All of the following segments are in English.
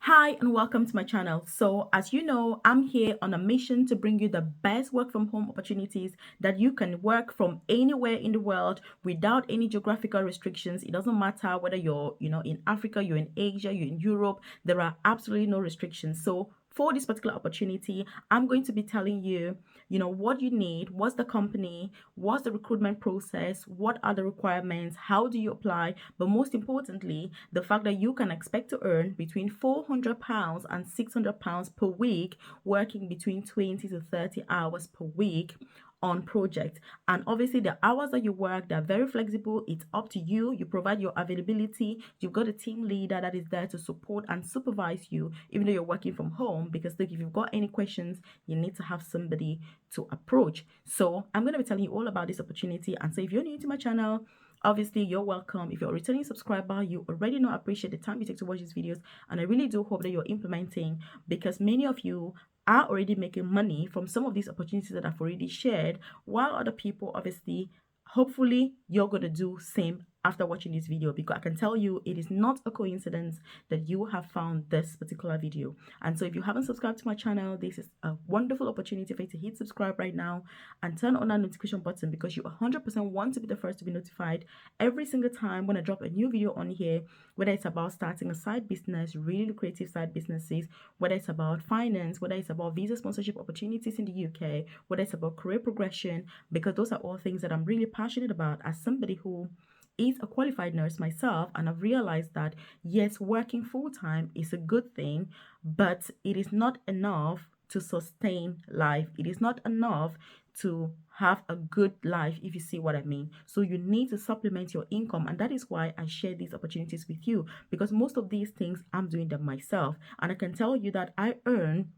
Hi and welcome to my channel. So as you know, I'm here on a mission to bring you the best work from home opportunities that you can work from anywhere in the world without any geographical restrictions. It doesn't matter whether you're, in Africa, you're in Asia, you're in Europe, there are absolutely no restrictions. So for this particular opportunity, I'm going to be telling you, what you need, what's the company, what's the recruitment process, what are the requirements, how do you apply, but most importantly, the fact that you can expect to earn between £400 and £600 per week, working between 20 to 30 hours per week on project. And obviously the hours that you work, they're very flexible. It's up to you. You provide your availability. You've got a team leader that is there to support and supervise you, even though you're working from home, because look, if you've got any questions, you need to have somebody to approach. So I'm going to be telling you all about this opportunity. And so if you're new to my channel, obviously you're welcome. If you're a returning subscriber, you already know I appreciate the time you take to watch these videos, and I really do hope that you're implementing, because many of you are already making money from some of these opportunities that I've already shared, while other people, obviously, hopefully you're going to do same after watching this video, because I can tell you it is not a coincidence that you have found this particular video. And so if you haven't subscribed to my channel, this is a wonderful opportunity for you to hit subscribe right now and turn on that notification button, because you 100% want to be the first to be notified every single time when I drop a new video on here, whether it's about starting a side business, really lucrative side businesses, whether it's about finance, whether it's about visa sponsorship opportunities in the UK, whether it's about career progression, because those are all things that I'm really passionate about as somebody who is a qualified nurse myself. And I've realized that yes, working full-time is a good thing, but it is not enough to sustain life. It is not enough to have a good life, if you see what I mean. So you need to supplement your income, and that is why I share these opportunities with you, because most of these things I'm doing them myself, and I can tell you that I earn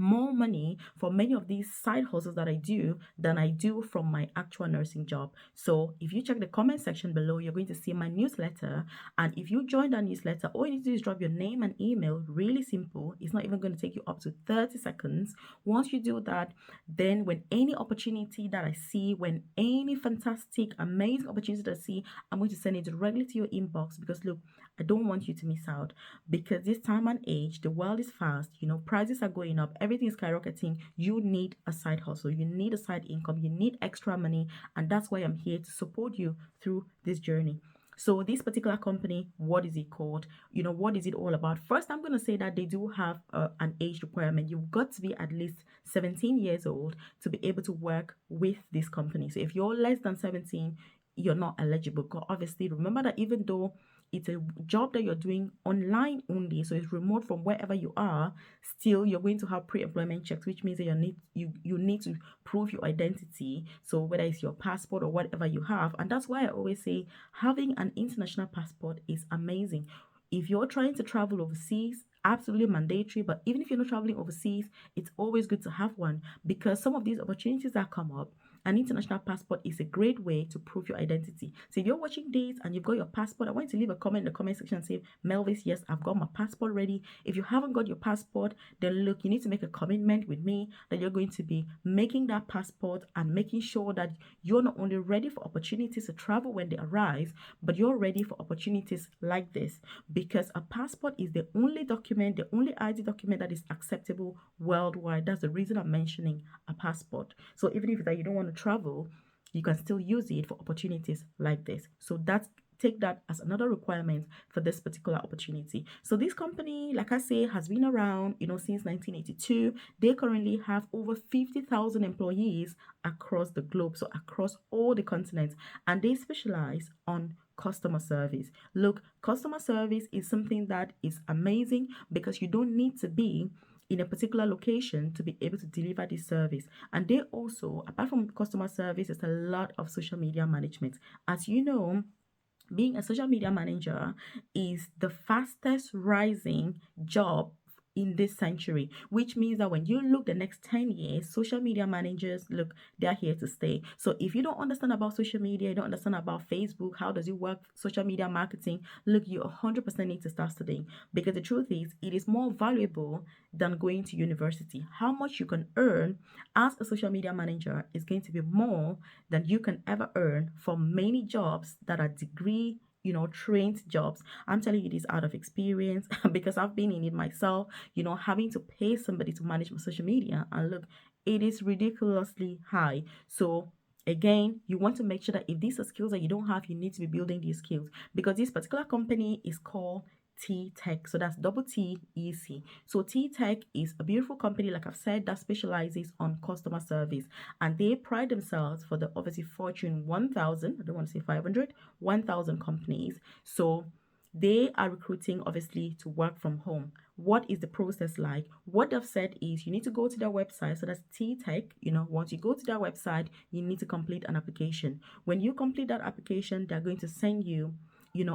more money for many of these side hustles that I do than I do from my actual nursing job. So if you check the comment section below, you're going to see my newsletter. And if you join that newsletter, all you need to do is drop your name and email. Really simple. It's not even going to take you up to 30 seconds. Once you do that, then when any opportunity that I see, when any fantastic, amazing opportunity that I see, I'm going to send it directly to your inbox, because look, I don't want you to miss out, because this time and age, the world is fast, prices are going up, everything is skyrocketing. You need a side hustle, you need a side income, you need extra money, and that's why I'm here to support you through this journey. So this particular company, what is it called? What is it all about? First, I'm going to say that they do have an age requirement. You've got to be at least 17 years old to be able to work with this company. So if you're less than 17, you're not eligible. Because obviously, remember that even though it's a job that you're doing online only, so it's remote from wherever you are, still you're going to have pre-employment checks, which means that you need to prove your identity. So whether it's your passport or whatever you have, and that's why I always say having an international passport is amazing. If you're trying to travel overseas, absolutely mandatory, but even if you're not traveling overseas, it's always good to have one, because some of these opportunities that come up, an international passport is a great way to prove your identity. So if you're watching this and you've got your passport, I want you to leave a comment in the comment section and say, Melvis, yes, I've got my passport ready. If you haven't got your passport, then look, you need to make a commitment with me that you're going to be making that passport and making sure that you're not only ready for opportunities to travel when they arise, but you're ready for opportunities like this, because a passport is the only document, the only ID document that is acceptable worldwide. That's the reason I'm mentioning a passport. So even if that you don't want to travel, you can still use it for opportunities like this. So take that as another requirement for this particular opportunity. So this company, like I say, has been around, since 1982. They currently have over 50,000 employees across the globe, so across all the continents, and they specialize on customer service. Look, customer service is something that is amazing, because you don't need to be in a particular location to be able to deliver this service. And they also, apart from customer service, there's a lot of social media management. As you know, being a social media manager is the fastest rising job in this century, which means that when you look the next 10 years, social media managers, look, they're here to stay. So if you don't understand about social media, you don't understand about Facebook, how does it work, social media marketing, look, you 100% need to start studying, because the truth is, it is more valuable than going to university. How much you can earn as a social media manager is going to be more than you can ever earn from many jobs that are degree trained jobs. I'm telling you this out of experience because I've been in it myself, having to pay somebody to manage my social media. And look, it is ridiculously high. So again, you want to make sure that if these are skills that you don't have, you need to be building these skills, because this particular company is called T Tech. So that's double T E C. So T Tech is a beautiful company, like I've said, that specializes on customer service, and they pride themselves for the obviously Fortune 1000. I don't want to say 500, 1000 companies. So they are recruiting obviously to work from home. What is the process like? What they've said is you need to go to their website. So that's T Tech. Once you go to their website, you need to complete an application. When you complete that application, they're going to send you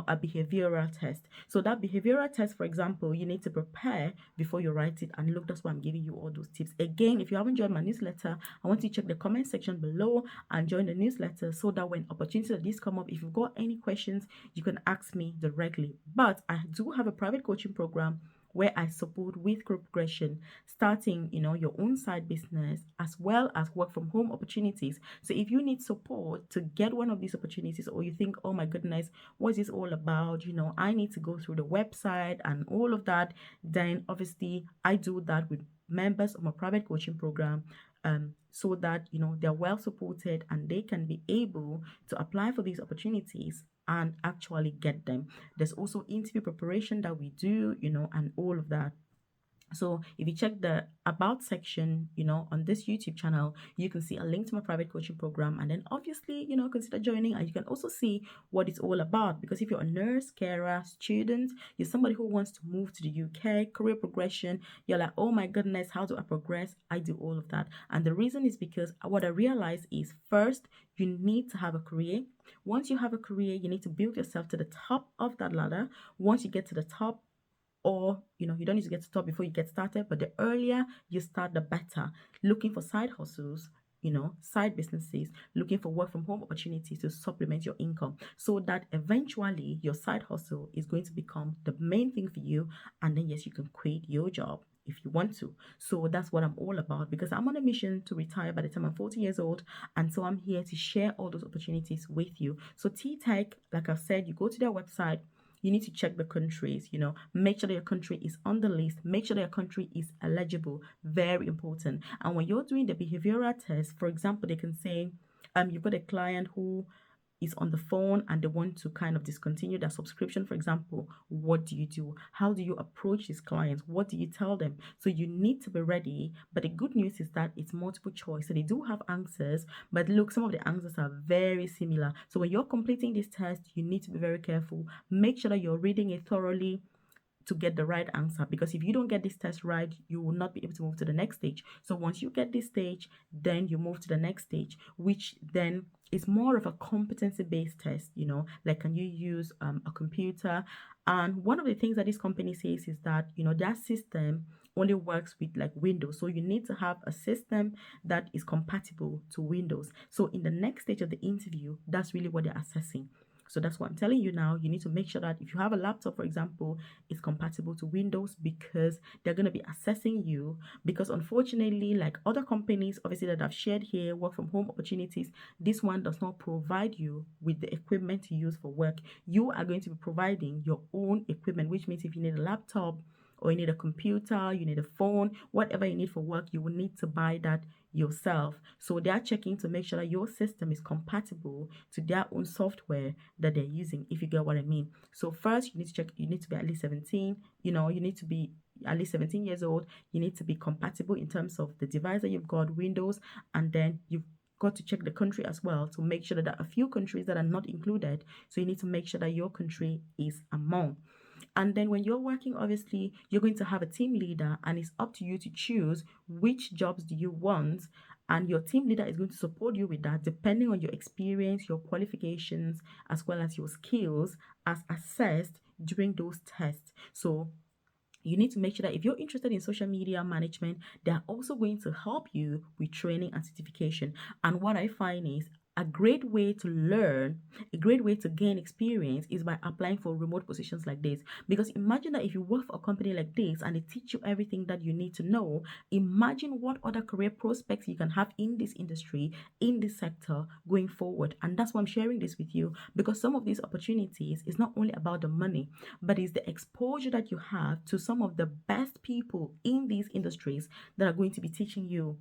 a behavioral test. So that behavioral test, for example, you need to prepare before you write it. And look, that's why I'm giving you all those tips. Again, if you haven't joined my newsletter, I want you to check the comment section below and join the newsletter, so that when opportunities like this come up, if you've got any questions, you can ask me directly. But I do have a private coaching program where I support with career progression, starting, your own side business, as well as work from home opportunities. So if you need support to get one of these opportunities, or you think, oh my goodness, what is this all about? I need to go through the website and all of that, then obviously I do that with members of my private coaching program, so that they're well supported and they can be able to apply for these opportunities and actually get them. There's also interview preparation that we do, and all of that. So if you check the about section, on this YouTube channel, you can see a link to my private coaching program, and then obviously, consider joining. And you can also see what it's all about, because if you're a nurse, carer, student, you're somebody who wants to move to the UK, career progression, you're like, oh my goodness, how do I progress? I do all of that. And the reason is because what I realized is, first, you need to have a career. Once you have a career, you need to build yourself to the top of that ladder. Once you get to the top, or you don't need to get to the top before you get started, but the earlier you start, the better. Looking for side hustles, side businesses, looking for work from home opportunities to supplement your income, so that eventually your side hustle is going to become the main thing for you. And then yes, you can quit your job if you want to. So that's what I'm all about, because I'm on a mission to retire by the time I'm 40 years old. And so I'm here to share all those opportunities with you. So T Tech, like I've said, you go to their website, you need to check the countries, make sure that your country is on the list, make sure that your country is eligible. Very important. And when you're doing the behavioral test, for example, they can say, you've got a client who is on the phone and they want to kind of discontinue their subscription, for example. What do you do? How do you approach these clients? What do you tell them? So you need to be ready. But the good news is that it's multiple choice. So they do have answers, but look, some of the answers are very similar. So when you're completing this test, you need to be very careful. Make sure that you're reading it thoroughly to get the right answer, because if you don't get this test right, you will not be able to move to the next stage. So once you get this stage, then you move to the next stage, which then is more of a competency based test. Like, can you use a computer? And one of the things that this company says is that their system only works with like Windows, so you need to have a system that is compatible to Windows. So in the next stage of the interview, that's really what they're assessing. So that's what I'm telling you now. You need to make sure that if you have a laptop, for example, it's compatible to Windows, because they're going to be assessing you. Because unfortunately, like other companies, obviously, that I've shared here, work from home opportunities, this one does not provide you with the equipment to use for work. You are going to be providing your own equipment, which means if you need a laptop, or you need a computer, you need a phone, whatever you need for work, you will need to buy that yourself. So they are checking to make sure that your system is compatible to their own software that they're using, if you get what I mean. So first, you need to check, you need to be at least 17, you need to be at least 17 years old. You need to be compatible in terms of the device that you've got, Windows, and then you've got to check the country as well to make sure that there are a few countries that are not included. So you need to make sure that your country is among. And then when you're working, obviously, you're going to have a team leader, and it's up to you to choose which jobs do you want. And your team leader is going to support you with that, depending on your experience, your qualifications, as well as your skills as assessed during those tests. So you need to make sure that if you're interested in social media management, they're also going to help you with training and certification. And what I find is, a great way to learn, a great way to gain experience is by applying for remote positions like this. Because imagine that if you work for a company like this and they teach you everything that you need to know, imagine what other career prospects you can have in this industry, in this sector going forward. And that's why I'm sharing this with you, because some of these opportunities is not only about the money, but it's the exposure that you have to some of the best people in these industries that are going to be teaching you,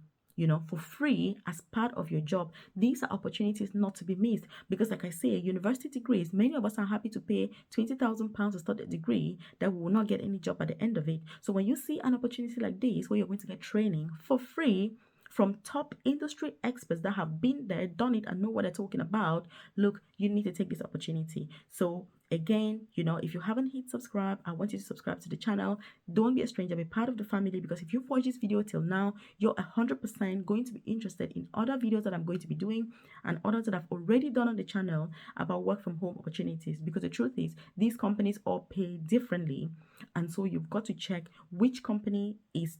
for free as part of your job. These are opportunities not to be missed, because like I say, university degrees, many of us are happy to pay £20,000 to study a degree that we will not get any job at the end of it. So when you see an opportunity like this where you're going to get training for free from top industry experts that have been there, done it, and know what they're talking about, look, you need to take this opportunity. So again, if you haven't hit subscribe, I want you to subscribe to the channel. Don't be a stranger, be part of the family, because if you've watched this video till now, you're 100% going to be interested in other videos that I'm going to be doing and others that I've already done on the channel about work from home opportunities. Because the truth is, these companies all pay differently, and so you've got to check which company is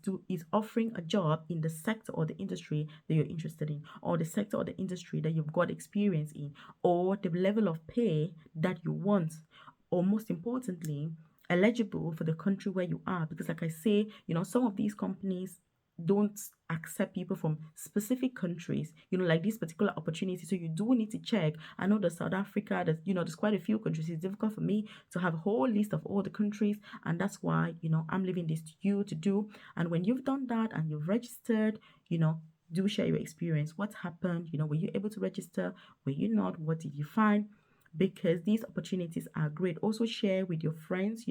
offering a job in the sector or the industry that you're interested in, or the sector or the industry that you've got experience in, or the level of pay that you want, or most importantly, eligible for the country where you are. Because like I say, some of these companies don't accept people from specific countries, like this particular opportunity. So you do need to check. I know that South Africa, there's quite a few countries. It's difficult for me to have a whole list of all the countries, and that's why, I'm leaving this to you to do. And when you've done that and you've registered, do share your experience. What happened? Were you able to register? Were you not? What did you find? Because these opportunities are great. Also share with your friends,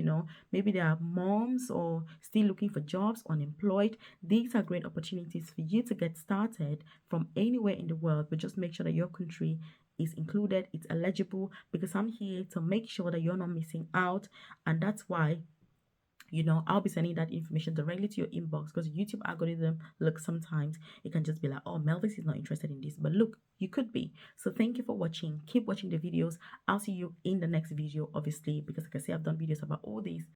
maybe they are moms or still looking for jobs, unemployed. These are great opportunities for you to get started from anywhere in the world, but just make sure that your country is included, it's eligible, because I'm here to make sure that you're not missing out. And that's why, I'll be sending that information directly to your inbox, because YouTube algorithm, look, sometimes it can just be like, oh, Melvis is not interested in this, but look, you could be. So thank you for watching. Keep watching the videos. I'll see you in the next video, obviously, because like I say, I've done videos about all these